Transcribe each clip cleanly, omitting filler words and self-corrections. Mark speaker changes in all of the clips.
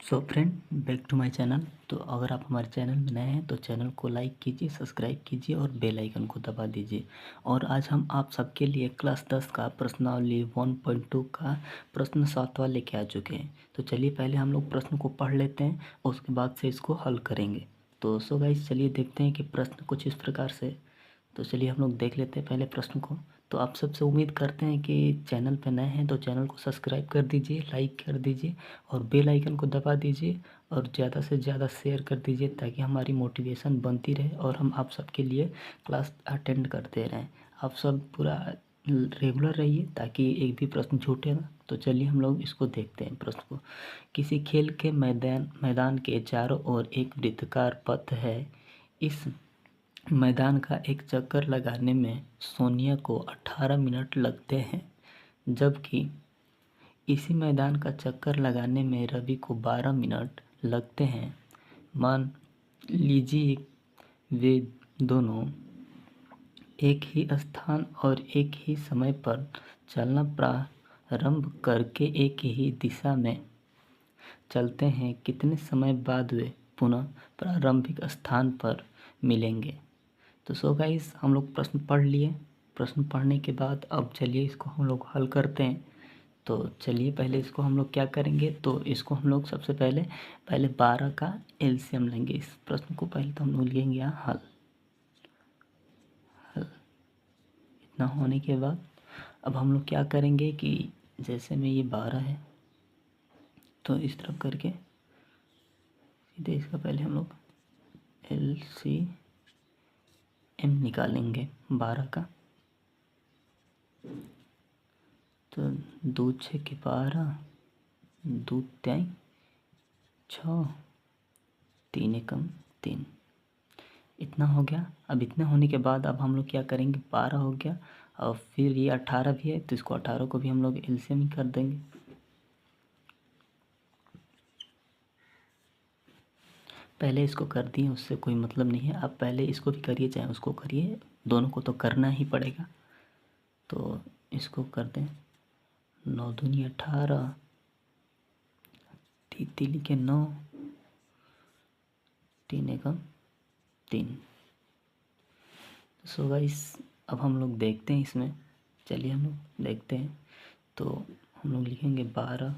Speaker 1: So friend, back to my channel. तो अगर आप हमारे चैनल में नए हैं तो चैनल को लाइक कीजिए, सब्सक्राइब कीजिए और बेल आइकन को दबा दीजिए। और आज हम आप सबके लिए क्लास 10 का प्रश्नावली 1.2 का प्रश्न 7वां लेके आ चुके हैं। तो चलिए पहले हम लोग प्रश्न को पढ़ लेते हैं, उसके बाद से इसको हल करेंगे। तो सो गाइस, चलिए देखते हैं कि प्रश्न कुछ इस प्रकार से। तो चलिए हम लोग देख लेते हैं पहले प्रश्न को। तो आप सबसे उम्मीद करते हैं कि चैनल पे नए हैं तो चैनल को सब्सक्राइब कर दीजिए, लाइक कर दीजिए और बेल आइकन को दबा दीजिए और ज़्यादा से ज़्यादा शेयर कर दीजिए ताकि हमारी मोटिवेशन बनती रहे और हम आप सबके लिए क्लास अटेंड करते रहें। आप सब पूरा रेगुलर रहिए ताकि एक भी प्रश्न छूटे ना। तो चलिए हम लोग इसको देखते हैं प्रश्न को। किसी खेल के मैदान के चारों ओर एक वृत्ताकार पथ है। इस मैदान का एक चक्कर लगाने में सोनिया को 18 मिनट लगते हैं, जबकि इसी मैदान का चक्कर लगाने में रवि को 12 मिनट लगते हैं। मान लीजिए वे दोनों एक ही स्थान और एक ही समय पर चलना प्रारंभ करके एक ही दिशा में चलते हैं। कितने समय बाद वे पुनः प्रारंभिक स्थान पर मिलेंगे? तो सो गाइस, हम लोग प्रश्न पढ़ लिए। प्रश्न पढ़ने के बाद अब चलिए इसको हम लोग हल करते हैं। तो चलिए पहले इसको हम लोग क्या करेंगे, तो इसको हम लोग सबसे पहले 12 का एलसीएम लेंगे। इस प्रश्न को पहले तो हम लोग लिखेंगे यहाँ हल। इतना होने के बाद अब हम लोग क्या करेंगे कि जैसे में ये 12 है तो इस तरफ करके सीधे इसका पहले हम लोग एलसीएम निकालेंगे 12 का। तो 2 6 के 12, 2 3 6, 3 एकम 3, इतना हो गया। अब इतने होने के बाद अब हम लोग क्या करेंगे, 12 हो गया और फिर ये 18 भी है तो इसको 18 को भी हम लोग एलसीएम ही कर देंगे। पहले इसको कर दिए, उससे कोई मतलब नहीं है। आप पहले इसको भी करिए चाहे उसको करिए, दोनों को तो करना ही पड़ेगा। तो इसको कर दें, 9 दूनी 18, तीली के 9, 3 एकम 3। सो गाइस, अब हम लोग देखते हैं इसमें। चलिए हम लोग देखते हैं। तो हम लोग लिखेंगे 12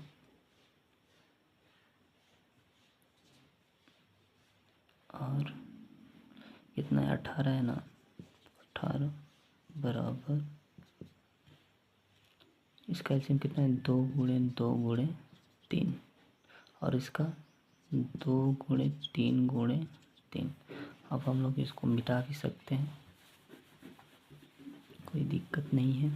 Speaker 1: और कितना है, 18 है ना, 18 बराबर इसका एलसीएम कितना है, 2 गुणे 2 गुणे 3 और इसका 2 गुणे 3 गुणे 3। अब हम लोग इसको मिटा भी सकते हैं, कोई दिक्कत नहीं है।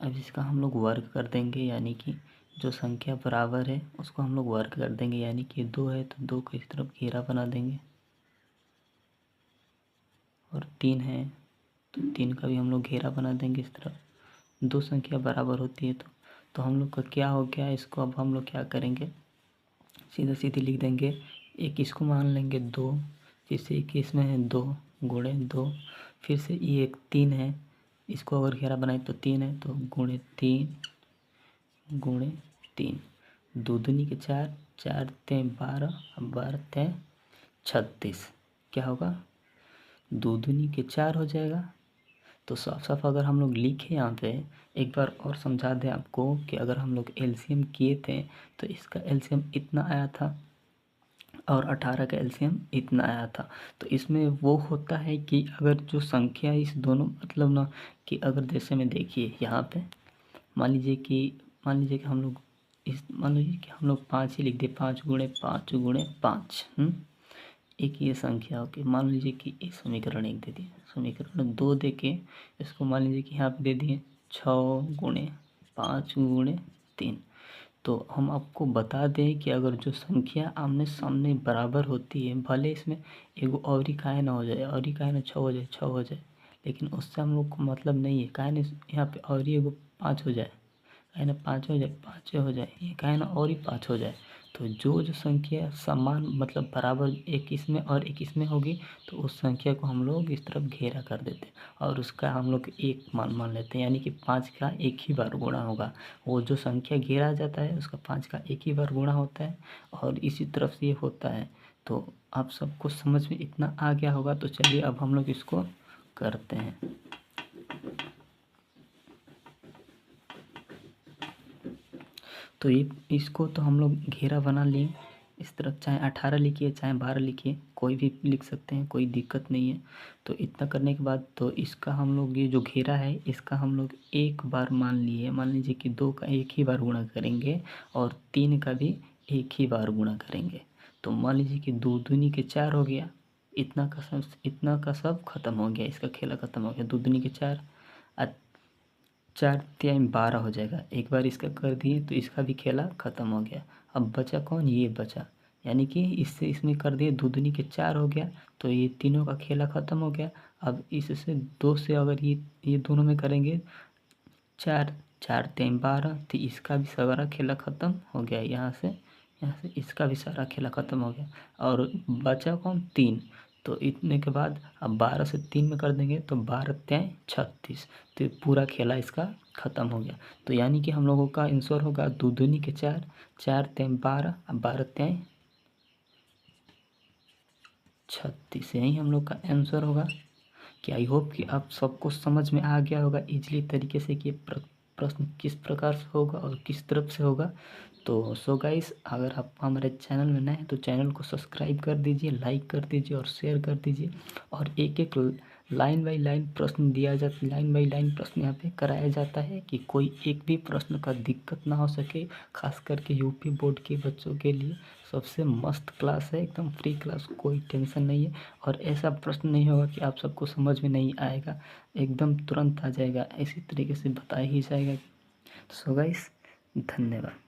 Speaker 1: अब इसका हम लोग वर्ग कर देंगे, यानी कि जो संख्या बराबर है उसको हम लोग वर्ग कर देंगे। यानी कि 2 है तो 2 को इस तरफ घेरा बना देंगे और 3 है तो 3 का भी हम लोग घेरा बना देंगे इस तरफ। दो संख्या बराबर होती है तो हम लोग का क्या हो गया, इसको अब हम लोग क्या करेंगे, सीधा सीधी लिख देंगे। एक इसको मान लेंगे 2, जिससे एक इसमें है 2 गुणे 2, फिर से ये एक 3 है, इसको अगर घेरा बनाए तो 3 है तो गुणे 3 गुणे 3, 2 दूनी के 4, 4 तें 12, अब 12 तें 36। क्या होगा, 2 दूनी के 4 हो जाएगा। तो साफ साफ अगर हम लोग लिखे यहाँ पे, एक बार और समझा दें आपको कि अगर हम लोग एलसीएम किए थे तो इसका एलसीएम इतना आया था और 18 का एलसीएम इतना आया था। तो इसमें वो होता है कि अगर जो संख्या इस दोनों, मतलब ना कि अगर जैसे में देखिए यहाँ पे मान लीजिए कि हम लोग मान लीजिए कि हम लोग 5 ही लिख दिए, 5 गुणे 5 गुणे 5। एक ये संख्या होगी, मान लीजिए कि एक समीकरण 1 दे दिए, समीकरण 2 दे के इसको मान लीजिए कि यहाँ पे दे दिए 6 गुणे 5 गुणे 3। तो हम आपको बता दें कि अगर जो संख्या आमने सामने बराबर होती है, भले इसमें एगो और ही काहे ना हो जाए, और ही काहे ना 6 हो जाए, 6 हो जाए, लेकिन उससे हम लोग को मतलब नहीं है। काहे ना यहाँ पे और ही एगो 5 हो जाए, है ना 5 हो जाए, 5 हो जाए, ये का है ना और ही 5 हो जाए। तो जो जो संख्या समान मतलब बराबर एक इसमें और एक इसमें होगी तो उस संख्या को हम लोग इस तरफ घेरा कर देते हैं और उसका हम लोग एक मान लेते हैं, यानी कि 5 का एक ही बार गुणा होगा। वो जो संख्या घेरा जाता है उसका 5 का एक ही बार गुणा होता है और इसी तरफ से ये होता है। तो आप सबको समझ में इतना आ गया होगा। तो चलिए अब हम लोग इसको करते हैं। तो ये इसको तो हम लोग घेरा बना लिए इस तरफ, चाहे 18 लिखिए चाहे 12 लिखिए, कोई भी लिख सकते हैं, कोई दिक्कत नहीं है। तो इतना करने के बाद तो इसका हम लोग ये जो घेरा है इसका हम लोग एक बार मान लिए, मान लीजिए कि 2 का एक ही बार गुणा करेंगे और 3 का भी एक ही बार गुणा करेंगे। तो मान लीजिए कि 2 दूनी के 4 हो गया, इतना का सब खत्म हो गया, इसका खेला खत्म हो गया। 2 दूनी के 4, 4 3 12 हो जाएगा। एक बार इसका कर दिए तो इसका भी खेला ख़त्म हो गया। अब बचा कौन, ये बचा, यानी कि इससे इसमें कर दिए 2 दूनी के 4 हो गया, तो ये तीनों का खेला ख़त्म हो गया। अब इससे 2 से अगर ये दोनों में करेंगे 4 4 3 12, तो इसका भी सारा खेला ख़त्म हो गया। यहाँ से इसका भी सारा खेला ख़त्म हो गया और बचा कौन, 3। तो इतने के बाद अब 12 से 3 में कर देंगे तो 12 3 36, तो पूरा खेला इसका ख़त्म हो गया। तो यानी कि हम लोगों का आंसर होगा 2 दूनी के 4, 4 3 12, 12 3 36, यही हम लोग का आंसर होगा। कि आई होप कि आप सबको समझ में आ गया होगा इजली तरीके से कि प्रश्न किस प्रकार से होगा और किस तरफ से होगा। तो सो गाइस, अगर आप हमारे चैनल में नए हैं तो चैनल को सब्सक्राइब कर दीजिए, लाइक कर दीजिए और शेयर कर दीजिए। और एक एक लाइन बाई लाइन प्रश्न दिया जाता, लाइन बाई लाइन प्रश्न यहाँ पे कराया जाता है कि कोई एक भी प्रश्न का दिक्कत ना हो सके। खास करके यूपी बोर्ड के बच्चों के लिए सबसे मस्त क्लास है, एकदम फ्री क्लास, कोई टेंशन नहीं है। और ऐसा प्रश्न नहीं होगा कि आप सबको समझ में नहीं आएगा, एकदम तुरंत आ जाएगा, इसी तरीके से बताया ही जाएगा। सो गाइस, धन्यवाद।